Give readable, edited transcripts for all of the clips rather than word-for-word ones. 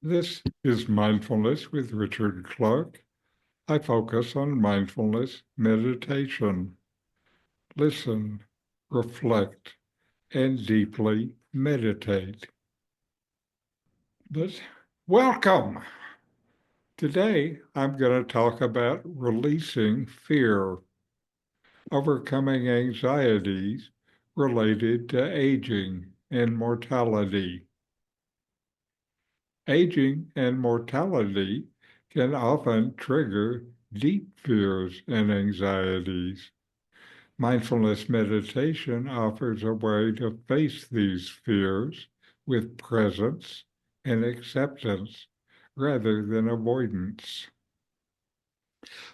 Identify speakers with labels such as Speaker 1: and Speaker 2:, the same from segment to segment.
Speaker 1: This is Mindfulness with Richard Clarke. I focus on mindfulness meditation. Listen, reflect, and deeply meditate. But welcome! Today I'm going to talk about releasing fear, overcoming anxieties related to aging and mortality. Aging and mortality can often trigger deep fears and anxieties. Mindfulness meditation offers a way to face these fears with presence and acceptance rather than avoidance.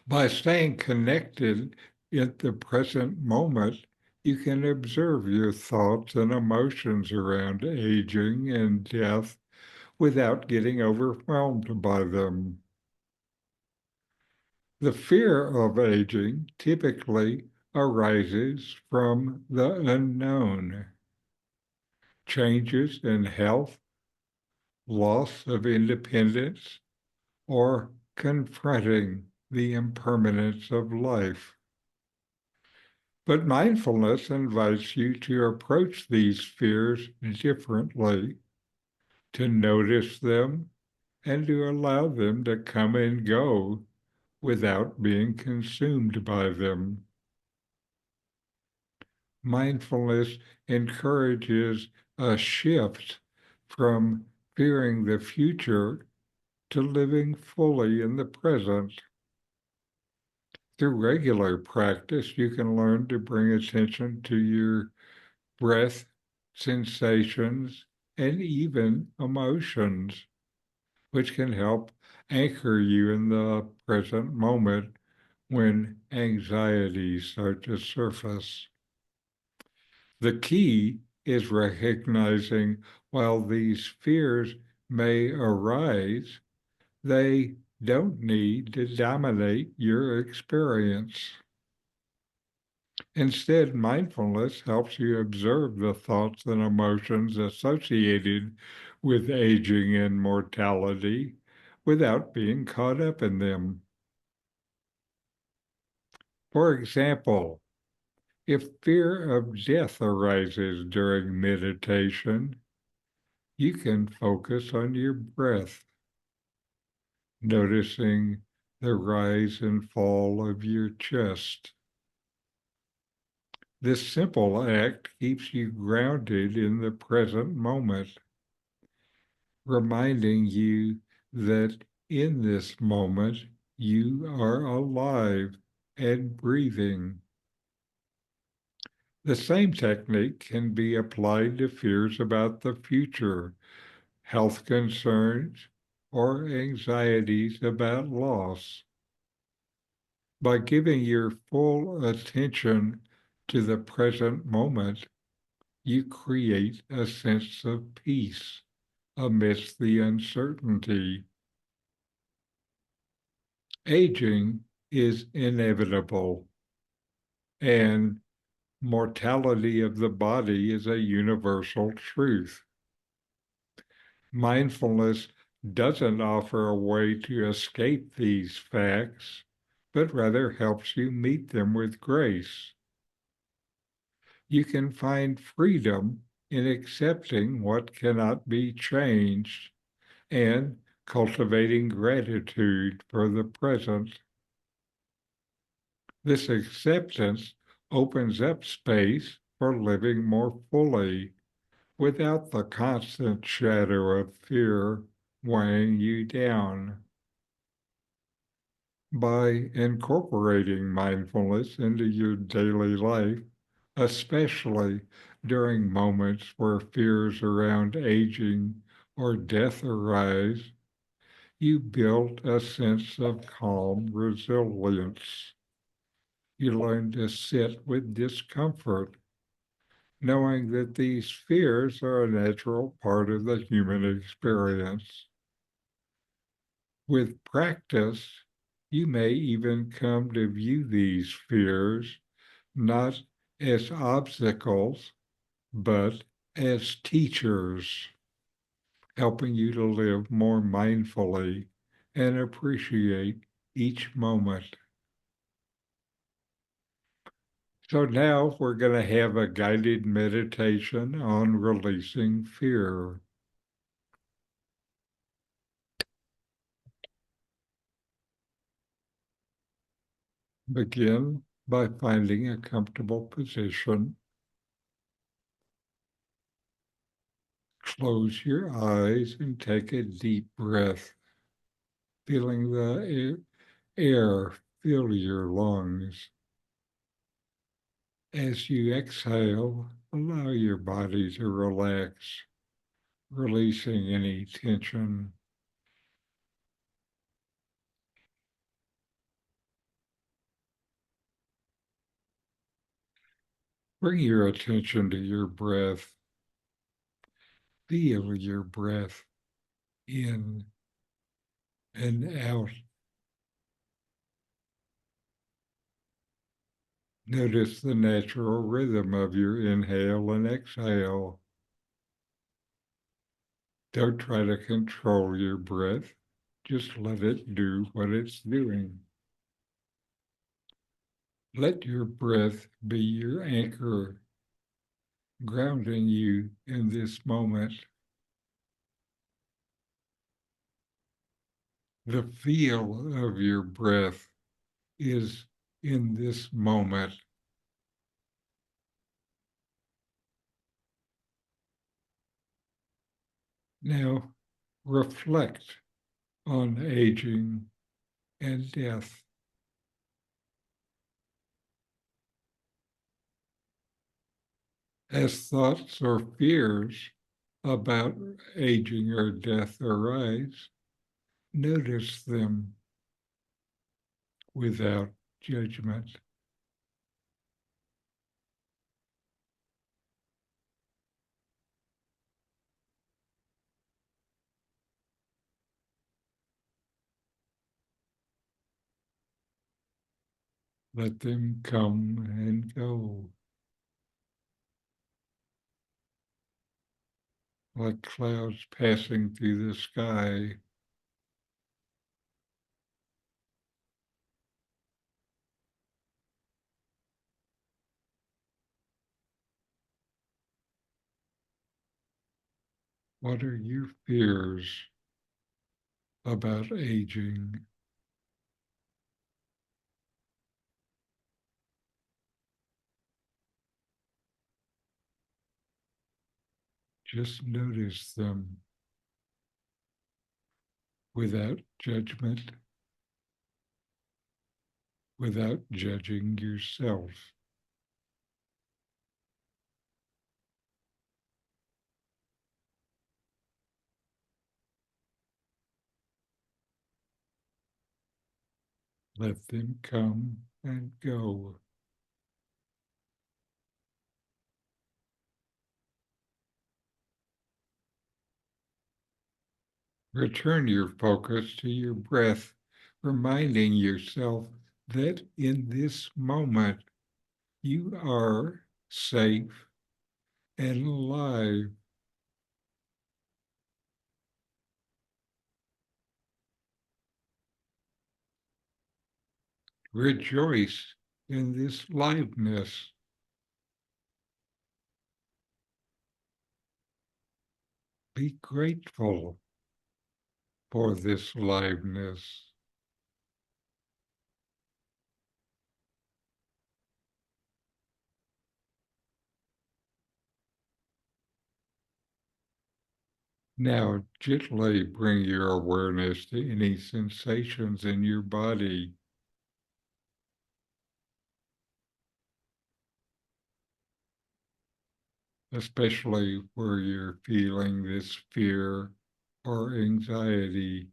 Speaker 1: By staying connected in the present moment, you can observe your thoughts and emotions around aging and death without getting overwhelmed by them. The fear of aging typically arises from the unknown, changes in health, loss of independence, or confronting the impermanence of life. But mindfulness invites you to approach these fears differently, to notice them, and to allow them to come and go without being consumed by them. Mindfulness encourages a shift from fearing the future to living fully in the present. Through regular practice, you can learn to bring attention to your breath, sensations, and even emotions, which can help anchor you in the present moment when anxieties start to surface. The key is recognizing while these fears may arise, they don't need to dominate your experience. Instead, mindfulness helps you observe the thoughts and emotions associated with aging and mortality without being caught up in them. For example, if fear of death arises during meditation, you can focus on your breath, noticing the rise and fall of your chest. This simple act keeps you grounded in the present moment, reminding you that in this moment you are alive and breathing. The same technique can be applied to fears about the future, health concerns, or anxieties about loss. By giving your full attention to the present moment, you create a sense of peace amidst the uncertainty. Aging is inevitable, and mortality of the body is a universal truth. Mindfulness doesn't offer a way to escape these facts, but rather helps you meet them with grace. You can find freedom in accepting what cannot be changed and cultivating gratitude for the present. This acceptance opens up space for living more fully without the constant shadow of fear weighing you down. By incorporating mindfulness into your daily life, especially during moments where fears around aging or death arise, you build a sense of calm resilience. You learn to sit with discomfort, knowing that these fears are a natural part of the human experience. With practice, you may even come to view these fears not as obstacles, but as teachers. helping you to live more mindfully and appreciate each moment. So now we're going to have a guided meditation on releasing fear. Begin by finding a comfortable position. Close your eyes and take a deep breath, feeling the air fill your lungs. As you exhale, allow your body to relax, releasing any tension. Bring your attention to your breath. Feel your breath in and out. Notice the natural rhythm of your inhale and exhale. Don't try to control your breath. Just let it do what it's doing. Let your breath be your anchor, grounding you in this moment. The feel of your breath is in this moment. Now reflect on aging and death. As thoughts or fears about aging or death arise, notice them without judgment. Let them come and go like clouds passing through the sky. What are your fears about aging? Just notice them without judgment, without judging yourself. Let them come and go. Return your focus to your breath, reminding yourself that in this moment you are safe and alive. Rejoice in this liveness. Be grateful for this liveness. Now, gently bring your awareness to any sensations in your body, especially where you're feeling this fear or anxiety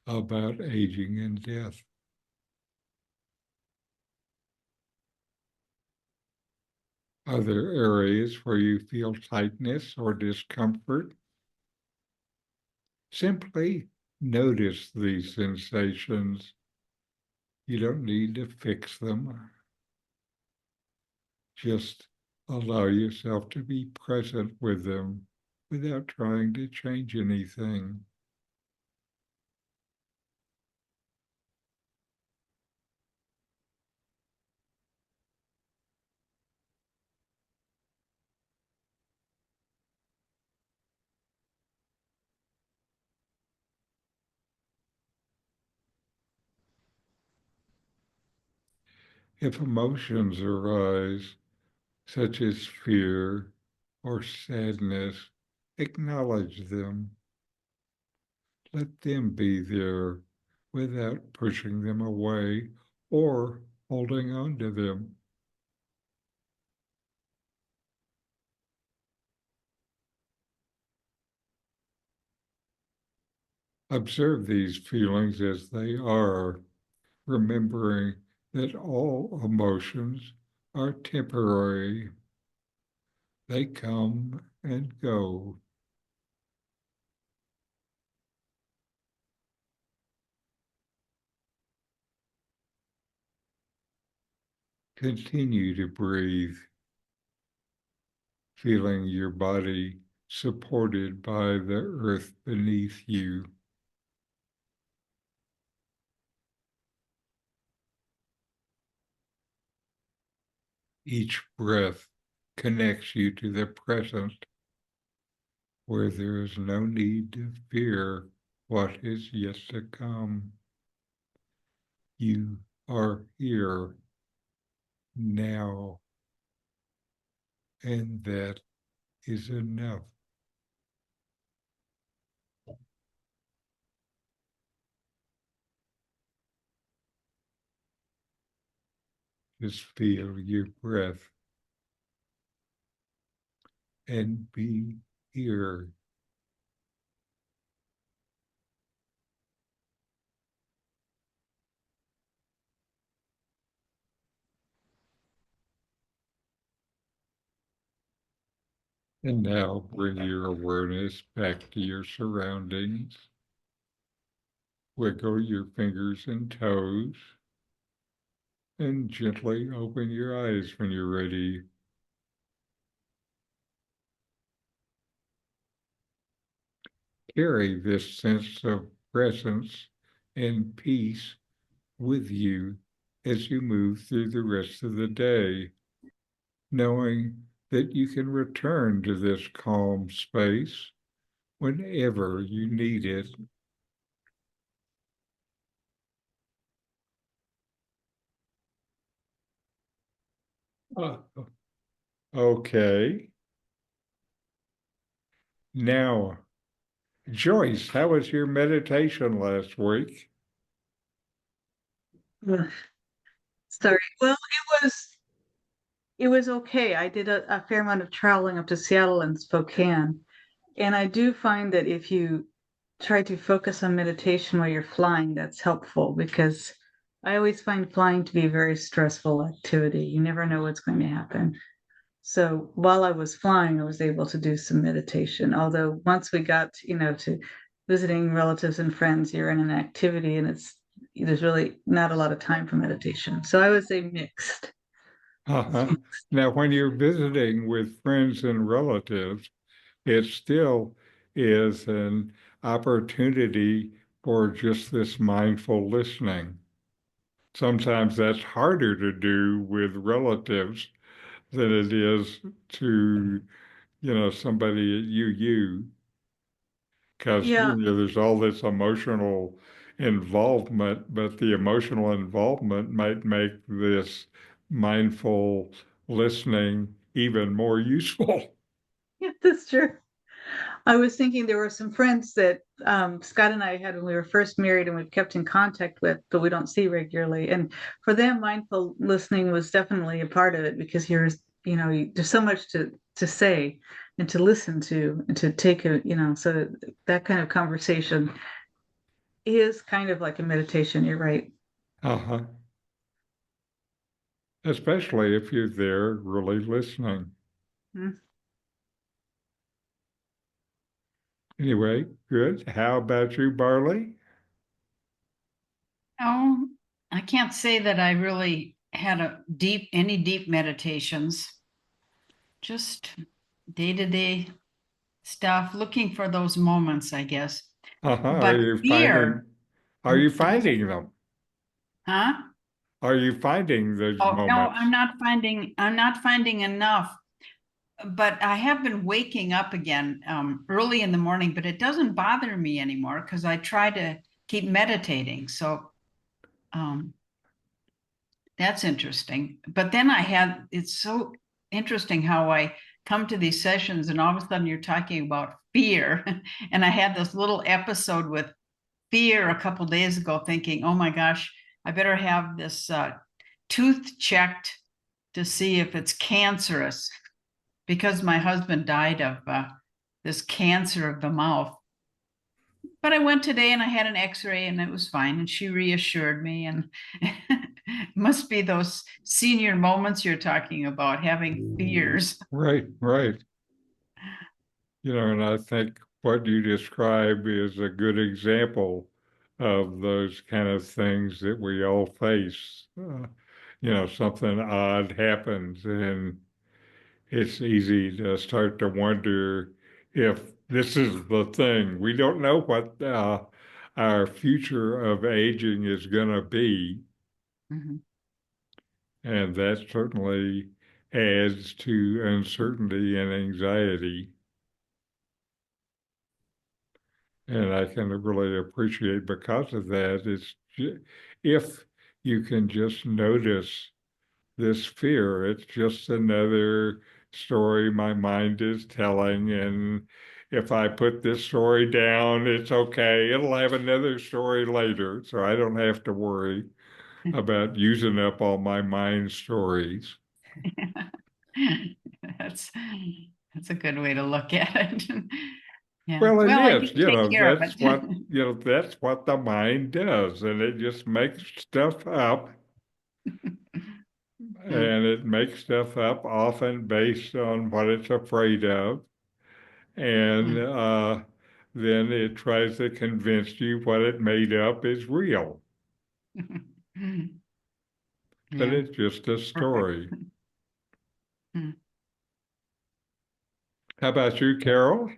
Speaker 1: about aging and death. Are there areas where you feel tightness or discomfort? Simply notice these sensations. You don't need to fix them. Just allow yourself to be present with them. without trying to change anything. If emotions arise, such as fear or sadness, acknowledge them. Let them be there without pushing them away or holding on to them. Observe these feelings as they are, remembering that all emotions are temporary. They come and go. Continue to breathe, feeling your body supported by the earth beneath you. Each breath connects you to the present, where there is no need to fear what is yet to come. You are here now, and that is enough. Just feel your breath and be here. And now bring your awareness back to your surroundings. Wiggle your fingers and toes and gently open your eyes when you're ready. Carry this sense of presence and peace with you as you move through the rest of the day, knowing that you can return to this calm space whenever you need it. Uh, okay. Now, Joyce, how was your meditation last week?
Speaker 2: Ugh, sorry. Well, it was okay. I did a fair amount of traveling up to Seattle and Spokane, and I do find that if you try to focus on meditation while you're flying, that's helpful because I always find flying to be a very stressful activity. You never know what's going to happen. So while I was flying, I was able to do some meditation. Although once we got, to visiting relatives and friends, you're in an activity and there's really not a lot of time for meditation. So I would say mixed.
Speaker 1: Uh-huh. Now, when you're visiting with friends and relatives, it still is an opportunity for just this mindful listening. Sometimes that's harder to do with relatives than it is to, somebody at UU, because,
Speaker 2: Yeah,
Speaker 1: there's all this emotional involvement, but the emotional involvement might make this mindful listening even more useful.
Speaker 2: yeah, that's true. I was thinking there were some friends that Scott and I had when we were first married and we've kept in contact with, but we don't see regularly. And for them, mindful listening was definitely a part of it because there's so much to say and to listen to and to take so that kind of conversation is kind of like a meditation. You're right.
Speaker 1: Uh-huh. Especially if you're there really listening.
Speaker 2: Mm.
Speaker 1: Anyway, good. How about you, Barley?
Speaker 3: Oh, I can't say that I really had any deep meditations, just day to day stuff, looking for those moments, I guess.
Speaker 1: Uh-huh.
Speaker 3: But fear,
Speaker 1: Are you
Speaker 3: go ahead.
Speaker 1: finding them?
Speaker 3: Huh?
Speaker 1: Are you finding those
Speaker 3: Oh, no,
Speaker 1: moments?
Speaker 3: I'm not finding enough. But I have been waking up again early in the morning, but it doesn't bother me anymore because I try to keep meditating. So um, that's interesting. But then it's so interesting how I come to these sessions and all of a sudden you're talking about fear. And I had this little episode with fear a couple days ago thinking, oh my gosh, I better have this tooth checked to see if it's cancerous because my husband died of this cancer of the mouth. But I went today and I had an x-ray and it was fine. And she reassured me. And must be those senior moments you're talking about, having fears.
Speaker 1: Right, right. And I think what you describe is a good example of those kind of things that we all face. Something odd happens and it's easy to start to wonder if this is the thing. We don't know what our future of aging is going to be,
Speaker 3: Mm-hmm.
Speaker 1: and that certainly adds to uncertainty and anxiety. And I can really appreciate because of that. If you can just notice this fear, it's just another story my mind is telling. And if I put this story down, it's okay. It'll have another story later. So I don't have to worry about using up all my mind stories.
Speaker 3: that's that's a good way to look at it. Yeah.
Speaker 1: Well, it
Speaker 3: Well, I
Speaker 1: is,
Speaker 3: need to take care of it.
Speaker 1: that's what the mind does. And it just makes stuff up, and it makes stuff up often based on what it's afraid of. And then it tries to convince you what it made up is real. But
Speaker 3: Yeah,
Speaker 1: it's just a
Speaker 3: perfect.
Speaker 1: story. How about you, Carol?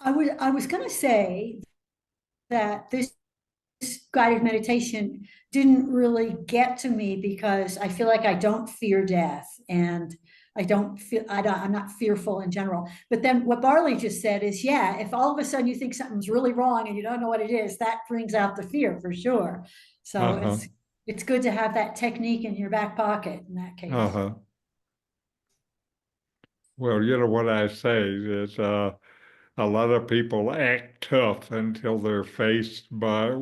Speaker 4: I was going to say that this guided meditation didn't really get to me because I feel like I don't fear death and I'm not fearful in general. But then what Barley just said is, yeah, if all of a sudden you think something's really wrong and you don't know what it is, that brings out the fear for sure. So
Speaker 1: Uh-huh.
Speaker 4: it's good to have that technique in your back pocket in that case.
Speaker 1: Uh-huh. Well, what I say is a lot of people act tough until they're faced by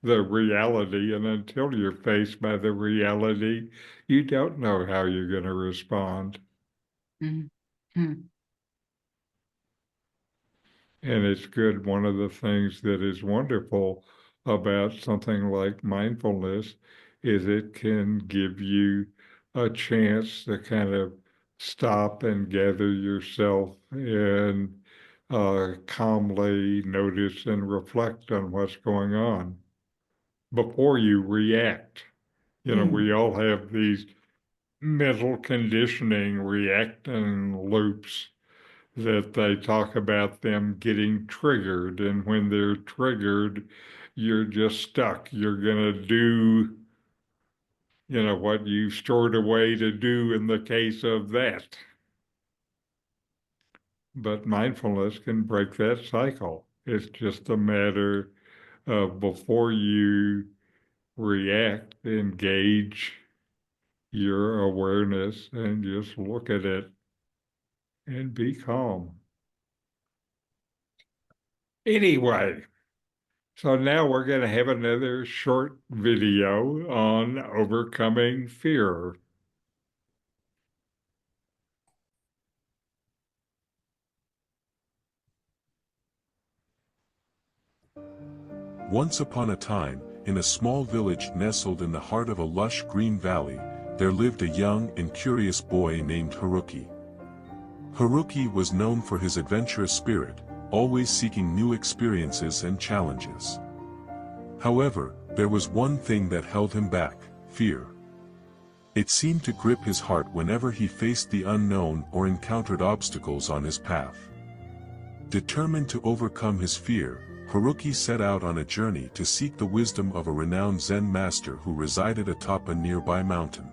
Speaker 1: the reality, and until you're faced by the reality, you don't know how you're going to respond.
Speaker 3: Mm-hmm.
Speaker 1: And it's good. One of the things that is wonderful about something like mindfulness is it can give you a chance to kind of stop and gather yourself and calmly notice and reflect on what's going on before you react. We all have these mental conditioning reacting loops that they talk about them getting triggered. And when they're triggered, you're just stuck. You're going to do, what you stored away to do in the case of that. But mindfulness can break that cycle. It's just a matter of before you react, engage your awareness and just look at it and be calm. Anyway, so now we're going to have another short video on overcoming fear.
Speaker 5: Once upon a time, in a small village nestled in the heart of a lush green valley, there lived a young and curious boy named Haruki. Haruki was known for his adventurous spirit, always seeking new experiences and challenges. However, there was one thing that held him back: fear. It seemed to grip his heart whenever he faced the unknown or encountered obstacles on his path. Determined to overcome his fear, Haruki set out on a journey to seek the wisdom of a renowned Zen master who resided atop a nearby mountain.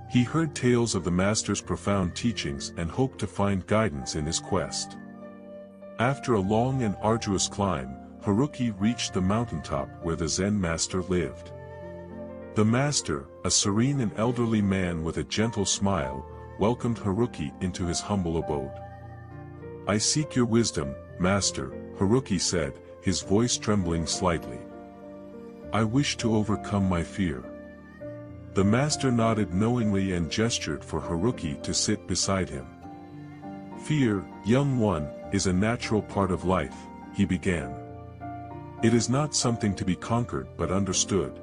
Speaker 5: He heard tales of the master's profound teachings and hoped to find guidance in his quest. After a long and arduous climb, Haruki reached the mountaintop where the Zen master lived. The master, a serene and elderly man with a gentle smile, welcomed Haruki into his humble abode. "I seek your wisdom, master," Haruki said, his voice trembling slightly. "I wish to overcome my fear." The master nodded knowingly and gestured for Haruki to sit beside him. "Fear, young one, is a natural part of life," he began. "It is not something to be conquered but understood.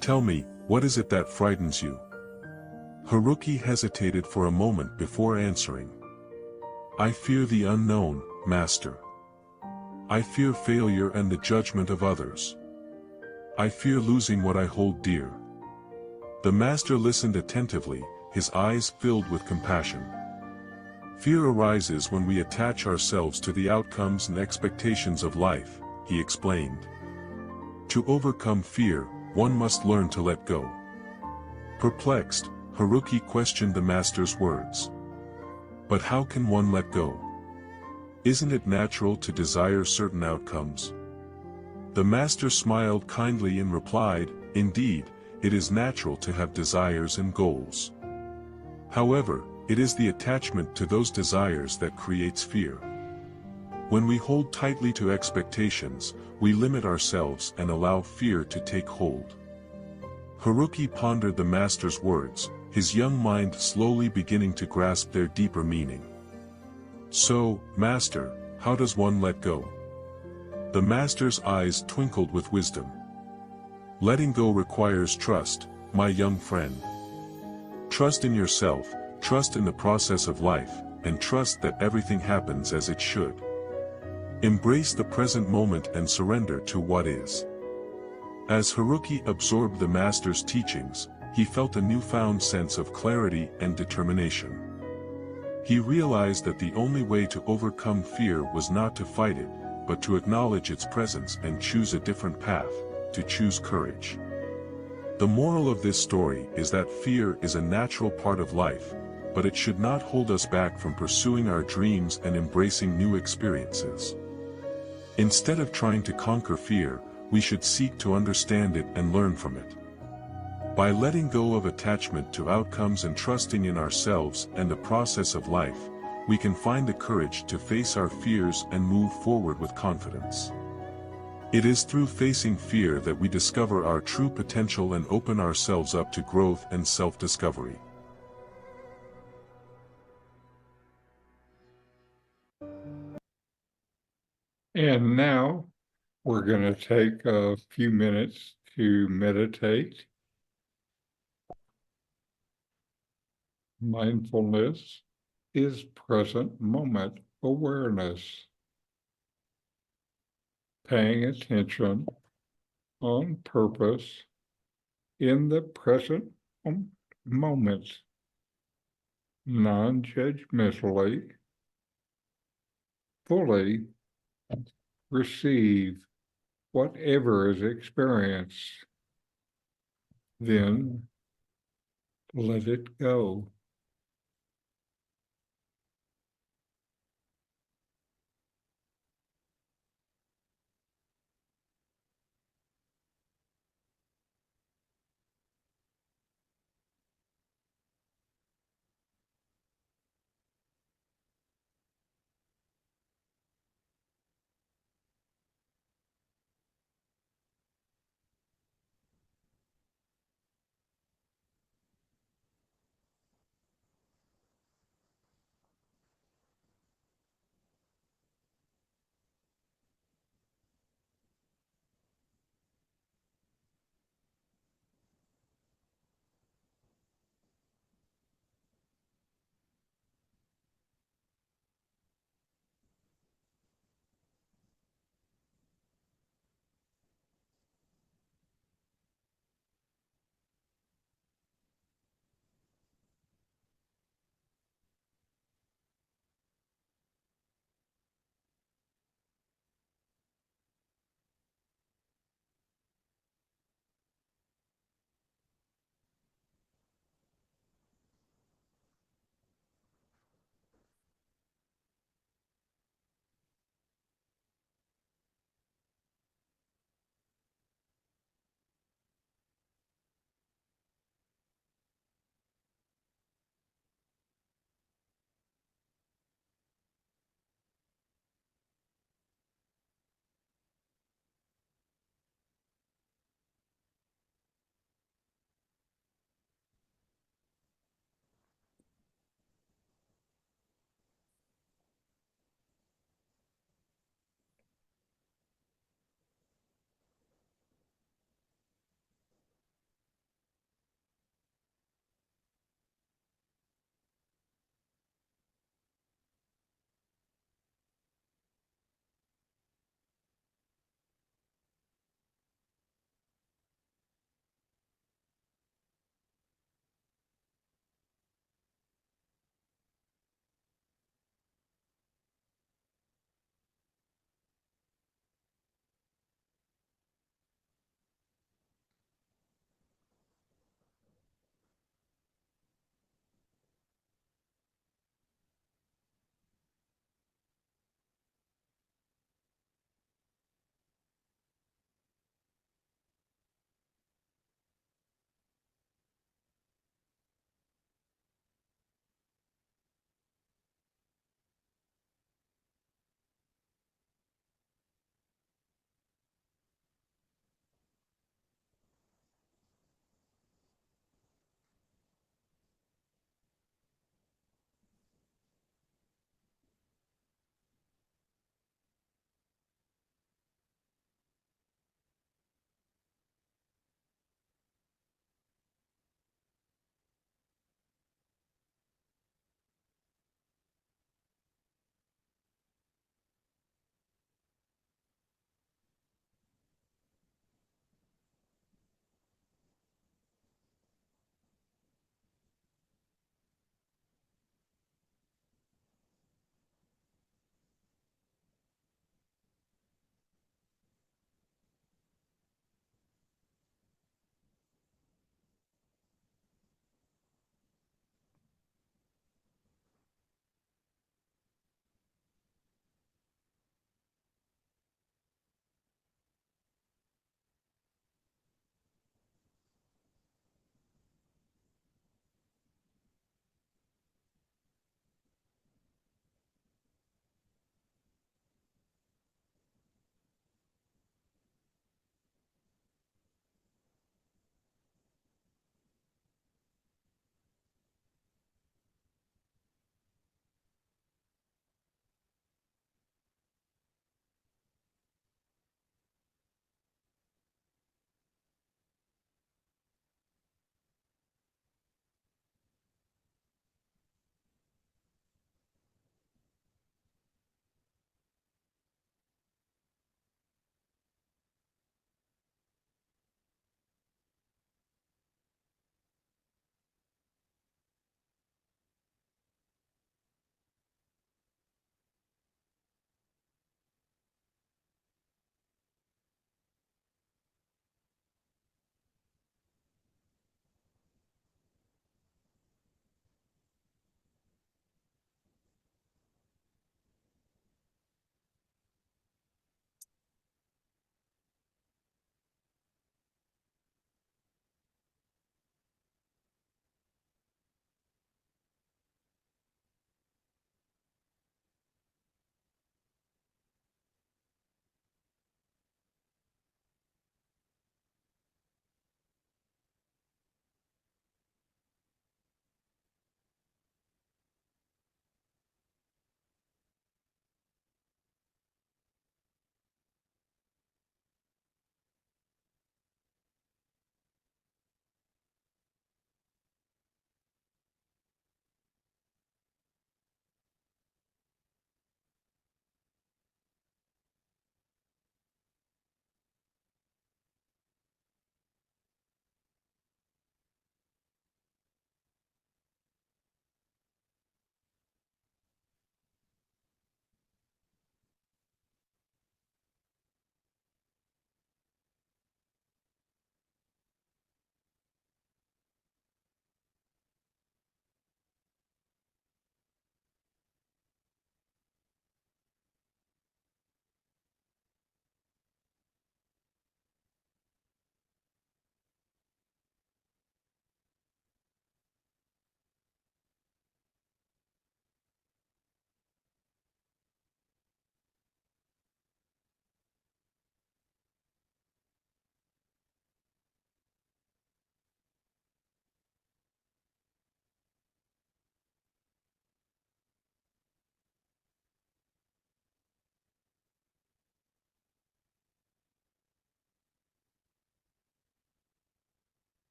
Speaker 5: Tell me, what is it that frightens you?" Haruki hesitated for a moment before answering. "I fear the unknown, master. I fear failure and the judgment of others. I fear losing what I hold dear." The master listened attentively, his eyes filled with compassion. "Fear arises when we attach ourselves to the outcomes and expectations of life," he explained. "To overcome fear, one must learn to let go." Perplexed, Haruki questioned the master's words. "But how can one let go? Isn't it natural to desire certain outcomes?" The master smiled kindly and replied, "Indeed, it is natural to have desires and goals. However, it is the attachment to those desires that creates fear. When we hold tightly to expectations, we limit ourselves and allow fear to take hold." Haruki pondered the master's words, his young mind slowly beginning to grasp their deeper meaning. "So, master, how does one let go?" The master's eyes twinkled with wisdom. "Letting go requires trust, my young friend. Trust in yourself, trust in the process of life, and trust that everything happens as it should. Embrace the present moment and surrender to what is." As Haruki absorbed the master's teachings, he felt a newfound sense of clarity and determination. He realized that the only way to overcome fear was not to fight it, but to acknowledge its presence and choose a different path, to choose courage. The moral of this story is that fear is a natural part of life, but it should not hold us back from pursuing our dreams and embracing new experiences. Instead of trying to conquer fear, we should seek to understand it and learn from it. By letting go of attachment to outcomes and trusting in ourselves and the process of life, we can find the courage to face our fears and move forward with confidence. It is through facing fear that we discover our true potential and open ourselves up to growth and self-discovery.
Speaker 1: And now we're going to take a few minutes to meditate. Mindfulness is present moment awareness. Paying attention on purpose in the present moment, non-judgmentally, fully receive whatever is experienced, then let it go.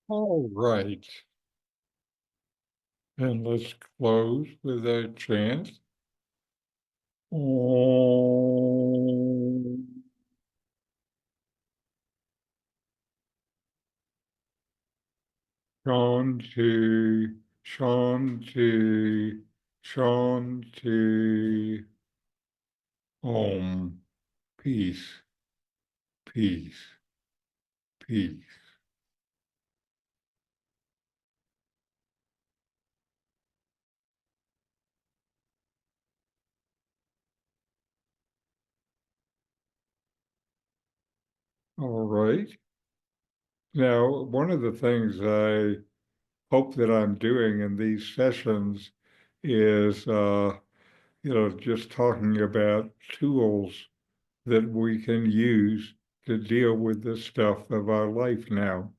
Speaker 1: All right. And let's close with a chant. Om. Shanti, Shanti, Shanti. Om. Peace, peace, peace. All right. Now, one of the things I hope that I'm doing in these sessions is, just talking about tools that we can use to deal with the stuff of our life now.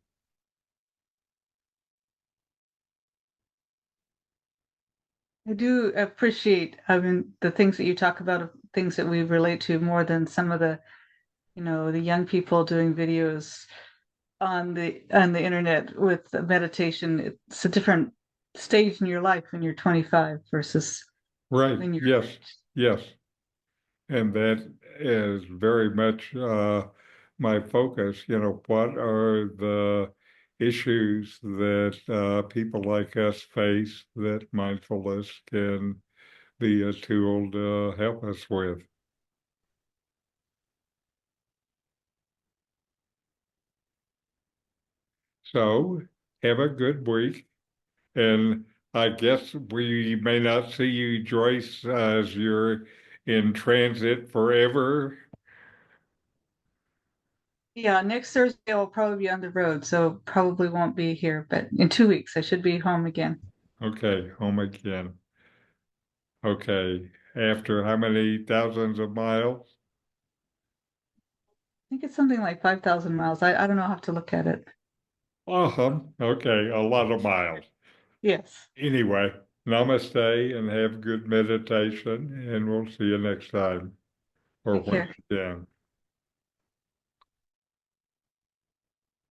Speaker 2: I do appreciate, I mean, the things that you talk about, are things that we relate to more than some of the, the young people doing videos on the internet with meditation. It's a different stage in your life when you're 25 versus
Speaker 1: Right.
Speaker 2: when you're
Speaker 1: Yes. Yes. And that is very much my focus. What are the issues that people like us face that mindfulness can be a tool to help us with? So have a good week. And I guess we may not see you, Joyce, as you're in transit forever.
Speaker 2: Yeah, next Thursday I'll probably be on the road, so probably won't be here, but in 2 weeks I should be home again.
Speaker 1: Okay, home again. Okay, after how many thousands of miles?
Speaker 2: I think it's something like 5,000 miles. I don't know, I'll have to look at it.
Speaker 1: Awesome. Okay, a lot of miles.
Speaker 2: Yes.
Speaker 1: Anyway, namaste and have good meditation, and we'll see you next time or
Speaker 2: Take
Speaker 1: when
Speaker 2: care.
Speaker 1: you can.